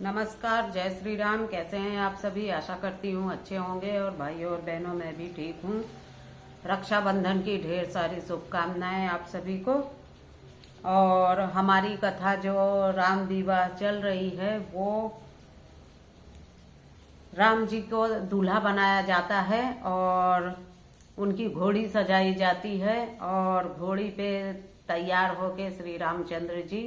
नमस्कार, जय श्री राम। कैसे हैं आप सभी? आशा करती हूँ अच्छे होंगे। और भाइयों और बहनों, मैं भी ठीक हूँ। रक्षाबंधन की ढेर सारी शुभकामनाएं आप सभी को। और हमारी कथा जो राम विवाह चल रही है, वो राम जी को दूल्हा बनाया जाता है और उनकी घोड़ी सजाई जाती है और घोड़ी पे तैयार होके श्री रामचंद्र जी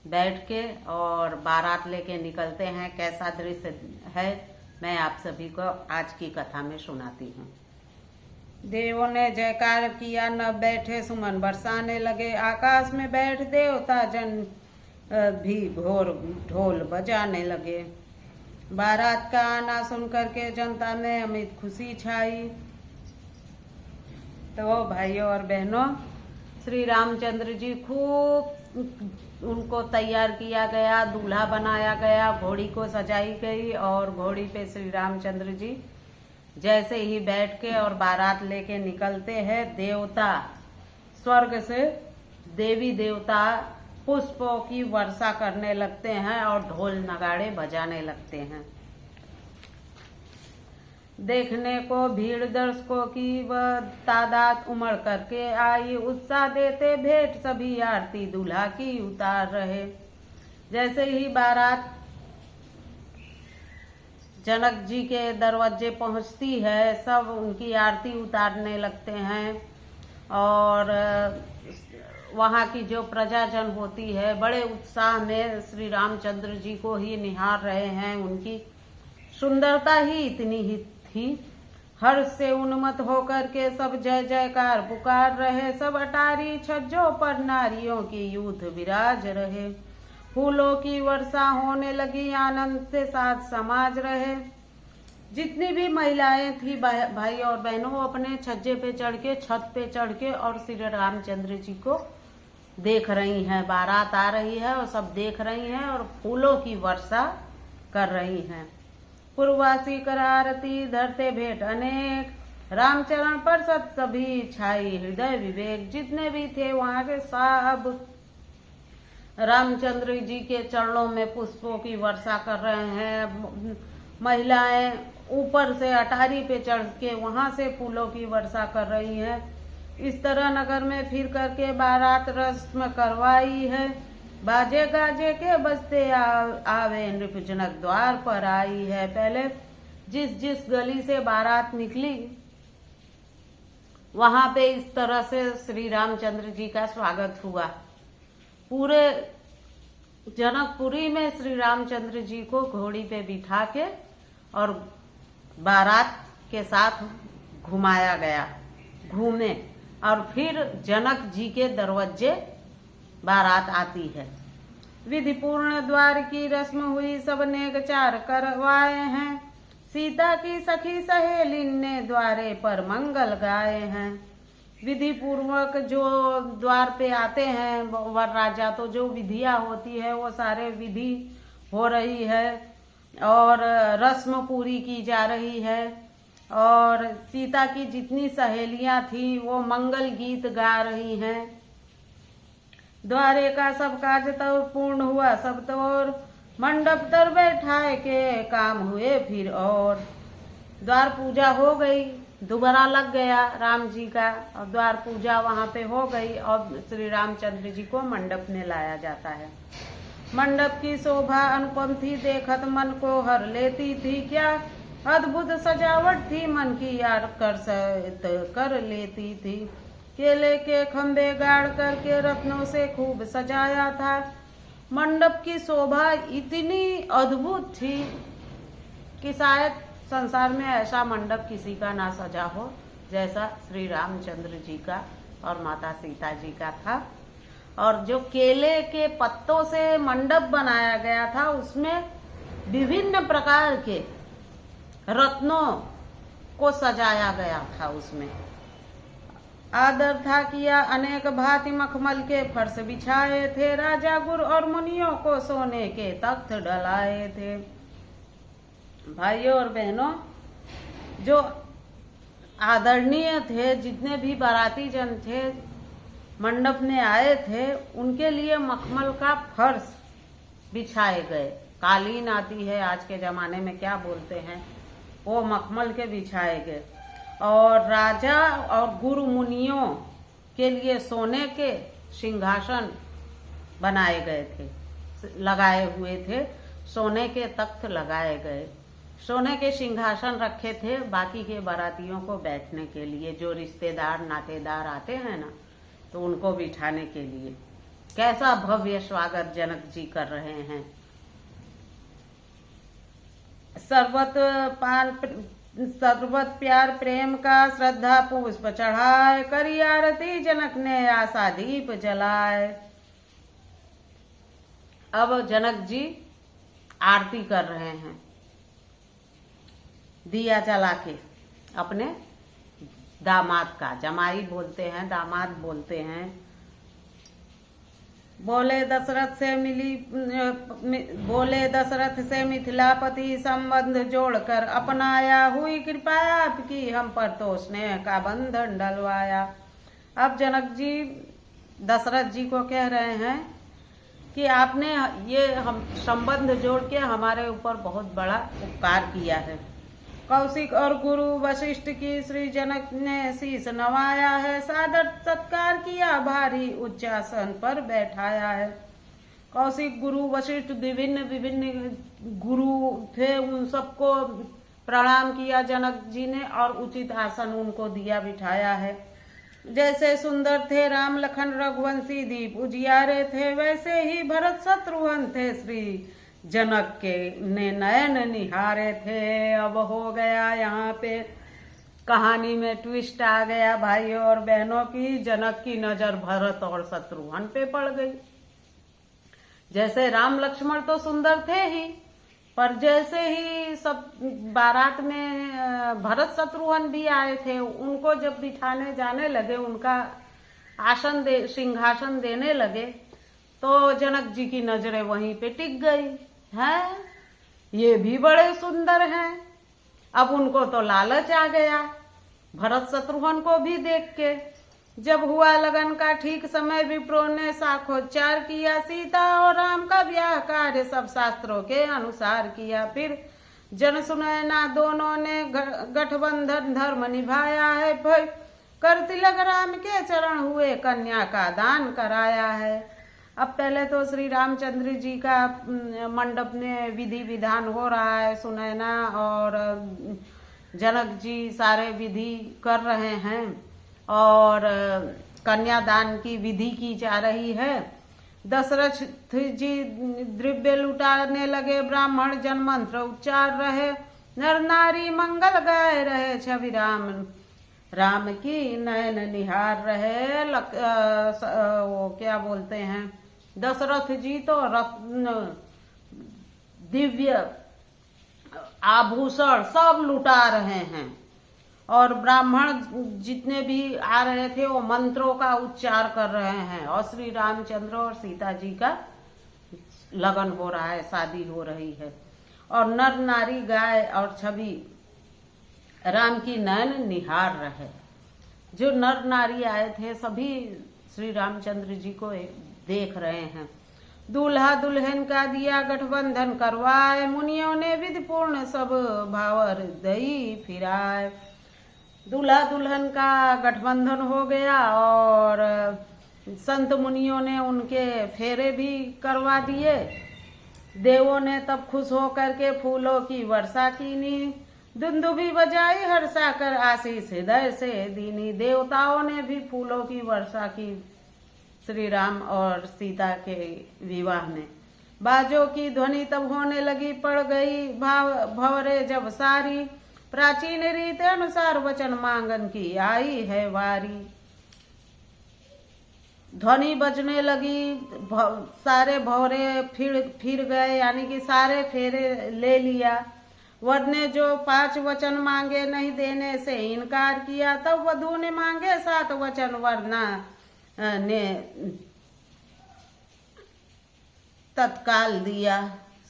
बैठ के और बारात लेके निकलते हैं। कैसा दृश्य है, मैं आप सभी को आज की कथा में सुनाती हूँ। देवों ने जयकार किया, न बैठे सुमन बरसाने लगे। आकाश में बैठ देवता जन भी घोर ढोल बजाने लगे। बारात का आना सुन करके जनता में अमित खुशी छाई। तो भाइयों और बहनों, श्री रामचंद्र जी खूब उनको तैयार किया गया, दूल्हा बनाया गया, घोड़ी को सजाई गई और घोड़ी पे श्री रामचंद्र जी जैसे ही बैठ के और बारात लेके निकलते हैं, देवता स्वर्ग से देवी देवता पुष्पों की वर्षा करने लगते हैं और ढोल नगाड़े बजाने लगते हैं। देखने को भीड़ दर्शकों की वह तादाद उमड़ करके आई। उत्साह देते भेंट सभी आरती दूल्हा की उतार रहे। जैसे ही बारात जनक जी के दरवाजे पहुंचती है, सब उनकी आरती उतारने लगते हैं और वहाँ की जो प्रजाजन होती है बड़े उत्साह में श्री रामचंद्र जी को ही निहार रहे हैं। उनकी सुंदरता ही इतनी ही थी। हर्ष से उन्मत्त होकर के सब जय जयकार पुकार रहे। सब अटारी छज्जों पर नारियों की यूथ विराज रहे। फूलों की वर्षा होने लगी, आनंद से साथ समाज रहे। जितनी भी महिलाएं थी भाई और बहनों, वो अपने छज्जे पे चढ़ के, छत पे चढ़ के और श्री रामचंद्र जी को देख रही हैं। बारात आ रही है और सब देख रही हैं और फूलों की वर्षा कर रही हैं। पूर्वासी कर आरती धरते भेंट अनेक, रामचरण पर सभी छाई हृदय विवेक। जितने भी थे वहां के सब रामचंद्र जी के चरणों में पुष्पों की वर्षा कर रहे हैं। महिलाएं ऊपर से अटारी पे चढ़ के वहां से फूलों की वर्षा कर रही हैं। इस तरह नगर में फिर करके बारात रस्म करवाई है। बाजे गाजे के बजते आवे नृपजनक द्वार पर आई है। पहले जिस गली से बारात निकली वहां पे इस तरह से श्री रामचंद्र जी का स्वागत हुआ। पूरे जनकपुरी में श्री रामचंद्र जी को घोड़ी पे बिठा के और बारात के साथ घुमाया गया, घूमे। और फिर जनक जी के दरवाजे बारात आती है। विधि पूर्ण द्वार की रस्म हुई, सब नेकचार करवाए हैं। सीता की सखी सहेली ने द्वारे पर मंगल गाए हैं। विधि पूर्वक जो द्वार पे आते हैं वर राजा, तो जो विधियां होती है वो सारे विधि हो रही है और रस्म पूरी की जा रही है। और सीता की जितनी सहेलियां थी वो मंगल गीत गा रही हैं। द्वारे का सब काज तब पूर्ण हुआ, सब तोर मंडप तर बैठाए के काम हुए फिर। और द्वार पूजा हो गई, दोबारा लग गया राम जी का और द्वार पूजा वहां पे हो गई और श्री रामचंद्र जी को मंडप में लाया जाता है। मंडप की शोभा अनुपम थी, देखत मन को हर लेती थी। क्या अद्भुत सजावट थी, मन की आकर्षित कर लेती थी। केले के खंभे गाड़ करके रत्नों से खूब सजाया था। मंडप की शोभा इतनी अद्भुत थी कि शायद संसार में ऐसा मंडप किसी का ना सजा हो जैसा श्री रामचंद्र जी का और माता सीता जी का था। और जो केले के पत्तों से मंडप बनाया गया था, उसमें विभिन्न प्रकार के रत्नों को सजाया गया था। उसमें आदर था किया, अनेक भांति मखमल के फर्श बिछाए थे। राजा गुरु और मुनियों को सोने के तख्त डलाए थे। भाइयों और बहनों, जो आदरणीय थे, जितने भी बाराती जन थे मंडप में आए थे, उनके लिए मखमल का फर्श बिछाए गए। कालीन आती है, आज के जमाने में क्या बोलते हैं, वो मखमल के बिछाए गए। और राजा और गुरु मुनियों के लिए सोने के सिंहासन बनाए गए थे, लगाए हुए थे, सोने के तख्त लगाए गए, सोने के सिंहासन रखे थे बाकी के बारातियों को बैठने के लिए, जो रिश्तेदार नातेदार आते हैं ना, तो उनको बिठाने के लिए। कैसा भव्य स्वागत जनक जी कर रहे हैं। सर्वत प्यार प्रेम का श्रद्धा पुष्प चढ़ाए, करी आरती जनक ने आशा दीप जलाए। अब जनक जी आरती कर रहे हैं दिया जला के अपने दामाद का, जमाई बोलते हैं, दामाद बोलते हैं। बोले दशरथ से मिथिलापति संबंध जोड़कर अपनाया, हुई कृपा आपकी हम पर तो स्नेह का बंधन डलवाया। अब जनक जी दशरथ जी को कह रहे हैं कि आपने ये हम संबंध जोड़ के हमारे ऊपर बहुत बड़ा उपकार किया है। कौशिक और गुरु वशिष्ठ की श्री जनक ने शीश नवाया है, सादर सत्कार किया भारी उच्च आसन पर बैठाया है। कौशिक गुरु वशिष्ठ विभिन्न विभिन्न गुरु थे, उन सबको प्रणाम किया जनक जी ने और उचित आसन उनको दिया, बिठाया है। जैसे सुंदर थे राम लखन रघुवंशी दीप उजियारे थे, वैसे ही भरत शत्रुघ्न थे श्री जनक के ने नयन निहारे थे। अब हो गया यहाँ पे कहानी में ट्विस्ट आ गया भाइयों और बहनों की, जनक की नजर भरत और शत्रुघ्न पे पड़ गई। जैसे राम लक्ष्मण तो सुंदर थे ही, पर जैसे ही सब बारात में भरत शत्रुघ्न भी आए थे, उनको जब बिठाने जाने लगे, उनका सिंहासन देने लगे, तो जनक जी की नजरें वहीं पे टिक गई हैं। ये भी बड़े सुंदर हैं। अब उनको तो लालच आ गया भरत शत्रुघ्न को भी देख के। जब हुआ लगन का ठीक समय, विप्रों ने साखोच्चार किया, सीता और राम का ब्याह कार्य सब शास्त्रों के अनुसार किया। फिर जन सुनैना दोनों ने गठबंधन धर्म निभाया है, कर तिलक राम के चरण हुए, कन्या का दान कराया है। अब पहले तो श्री रामचंद्र जी का मंडप में विधि विधान हो रहा है, सुनैना और जनक जी सारे विधि कर रहे हैं और कन्यादान की विधि की जा रही है। दशरथ जी द्रव्य लुटाने लगे, ब्राह्मण जन मंत्र उच्चार रहे, नर नारी मंगल गाए रहे, छवि राम की नयन निहार रहे। वो क्या बोलते हैं, दशरथ जी तो रत्न दिव्य आभूषण सब लुटा रहे हैं और ब्राह्मण जितने भी आ रहे थे वो मंत्रों का उच्चार कर रहे हैं और श्री रामचंद्र और सीता जी का लगन हो रहा है, शादी हो रही है और नर नारी गाय और छवि राम की नयन निहार रहे। जो नर नारी आए थे सभी श्री रामचंद्र जी को देख रहे हैं। दूल्हा दुल्हन का दिया गठबंधन करवाए, मुनियों ने विधि पूर्ण सब भावर दई फिराए। दूल्हा दुल्हन का गठबंधन हो गया और संत मुनियों ने उनके फेरे भी करवा दिए। देवों ने तब खुश होकर के फूलों की वर्षा कीनी, दुंदुभी बजाई हर्षा कर आशीष हृदय से दीनी। देवताओं ने भी फूलों की वर्षा की श्री राम और सीता के विवाह में। बाजों की ध्वनि तब होने लगी, पड़ गई भंवरे जब सारी, प्राचीन रीत अनुसार वचन मांगन की आई है वारी। ध्वनि बजने लगी, सारे भंवरे फिर गए, यानी कि सारे फेरे ले लिया। वर ने जो 5 वचन मांगे नहीं देने से इनकार किया, तब वधू ने मांगे 7 वचन, वरना ने तत्काल दिया।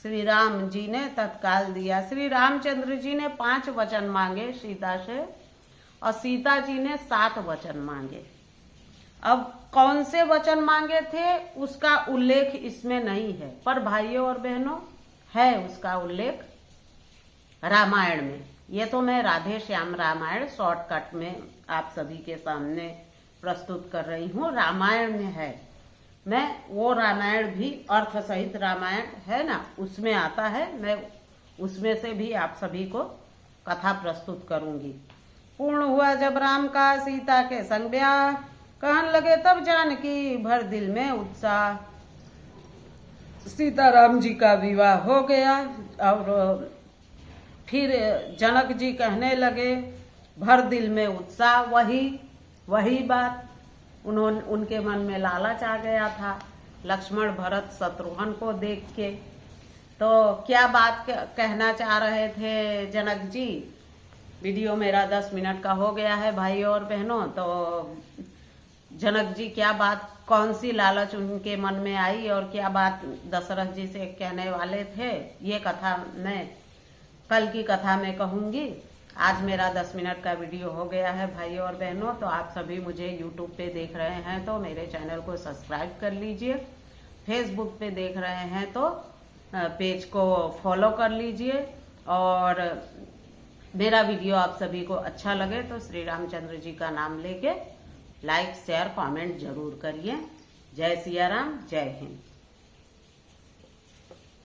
श्री राम जी ने तत्काल दिया। श्री रामचंद्र जी ने 5 वचन मांगे सीता से और सीता जी ने 7 वचन मांगे। अब कौन से वचन मांगे थे उसका उल्लेख इसमें नहीं है, पर भाइयों और बहनों है उसका उल्लेख रामायण में। ये तो मैं राधे श्याम रामायण शॉर्टकट में आप सभी के सामने प्रस्तुत कर रही हूँ। रामायण में है, मैं वो रामायण भी अर्थ सहित रामायण है ना, उसमें आता है, मैं उसमें से भी आप सभी को कथा प्रस्तुत करूंगी। पूर्ण हुआ जब राम का सीता के संग ब्याह, कहन लगे तब जानकी भर दिल में उत्साह। सीता राम जी का विवाह हो गया और फिर जनक जी कहने लगे भर दिल में उत्साह। वही बात उनके मन में लालच आ गया था लक्ष्मण भरत शत्रुघ्न को देख के। तो क्या बात कहना चाह रहे थे जनक जी? वीडियो मेरा 10 मिनट का हो गया है भाई और बहनों। तो जनक जी क्या बात, कौन सी लालच उनके मन में आई और क्या बात दशरथ जी से कहने वाले थे, ये कथा मैं कल की कथा में कहूंगी। आज मेरा 10 मिनट का वीडियो हो गया है भाई और बहनों। तो आप सभी मुझे यूट्यूब पे देख रहे हैं तो मेरे चैनल को सब्सक्राइब कर लीजिए, फेसबुक पे देख रहे हैं तो पेज को फॉलो कर लीजिए, और मेरा वीडियो आप सभी को अच्छा लगे तो श्री रामचंद्र जी का नाम लेके लाइक शेयर कमेंट जरूर करिए। जय सिया राम, जय हिंद।